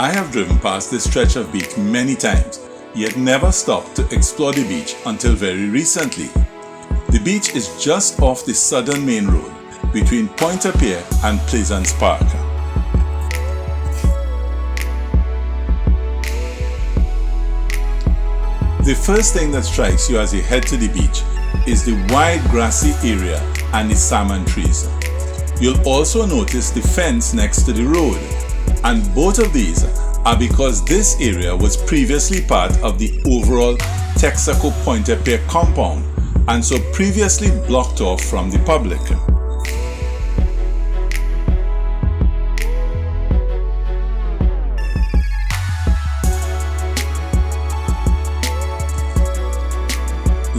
I have driven past this stretch of beach many times, yet never stopped to explore the beach until very recently. The beach is just off the southern main road between Pointe-a-Pierre and Plaisance Park. The first thing that strikes you as you head to the beach is the wide grassy area and the salmon trees. You'll also notice the fence next to the road, and both of these are because this area was previously part of the overall Texaco Pointe-a-Pierre compound and so previously blocked off from the public.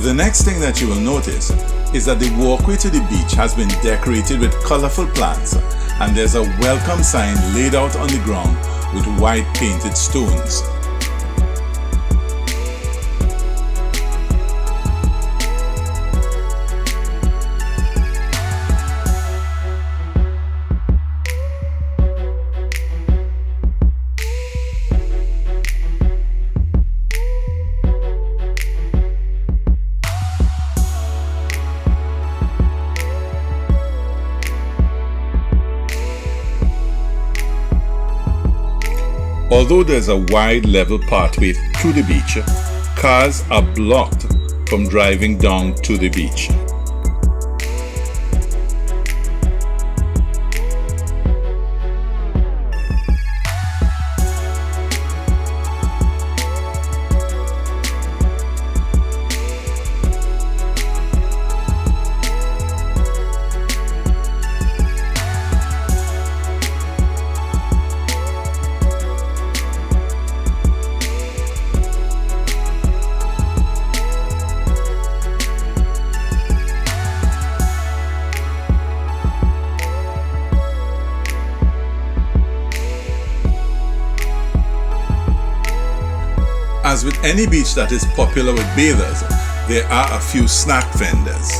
The next thing that you will notice is that the walkway to the beach has been decorated with colorful plants, and there's a welcome sign laid out on the ground with white painted stones. Although there's a wide level pathway to the beach, cars are blocked from driving down to the beach. As with any beach that is popular with bathers, there are a few snack vendors.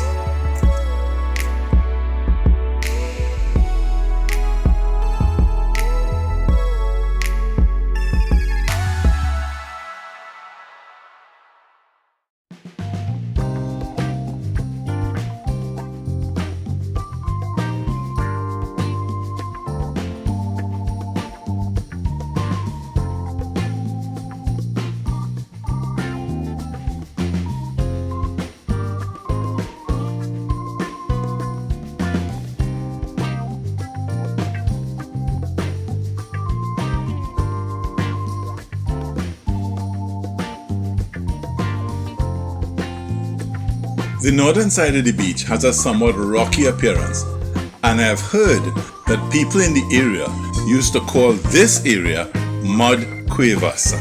The northern side of the beach has a somewhat rocky appearance, and I have heard that people in the area used to call this area Mud Cuevas.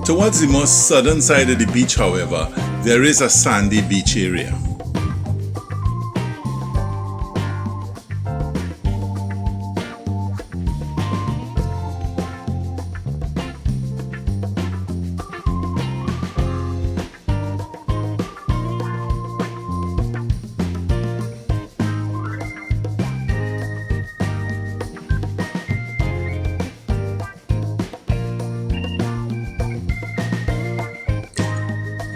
Towards the most southern side of the beach, however, there is a sandy beach area.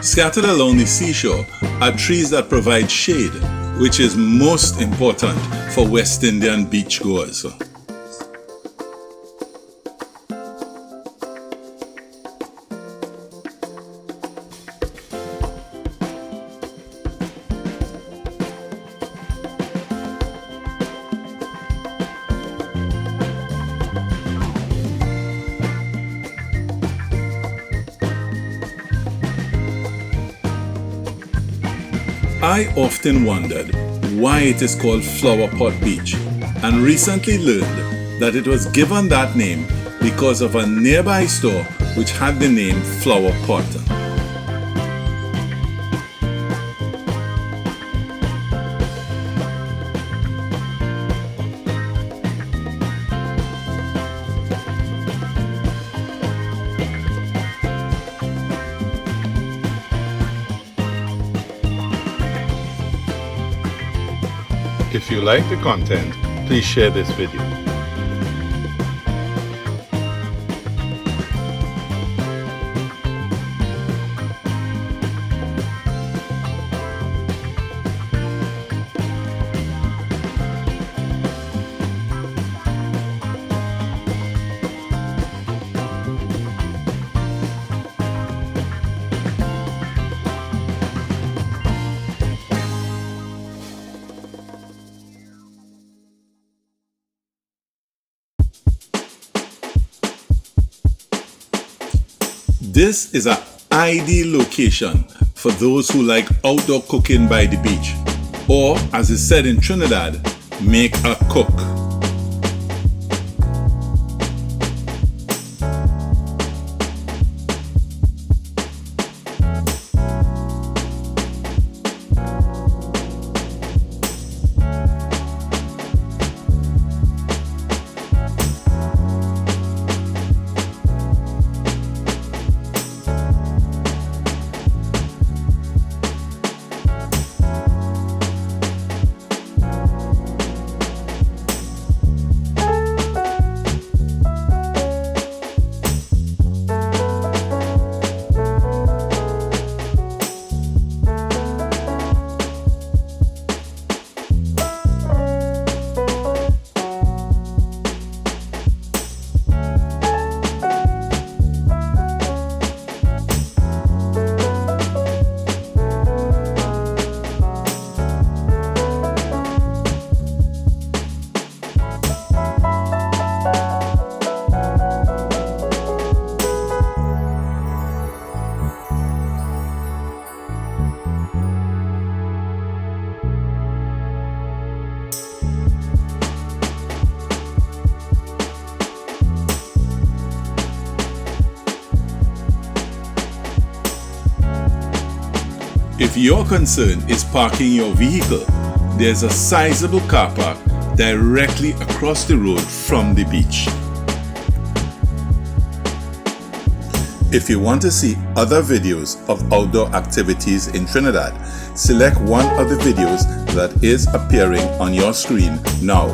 Scattered along the seashore are trees that provide shade, which is most important for West Indian beachgoers. I often wondered why it is called Flower Pot Beach, and recently learned that it was given that name because of a nearby store which had the name Flower Potter. If you like the content, please share this video. This is an ideal location for those who like outdoor cooking by the beach, or as is said in Trinidad, make a cook. If your concern is parking your vehicle, there's a sizable car park directly across the road from the beach. If you want to see other videos of outdoor activities in Trinidad, select one of the videos that is appearing on your screen now.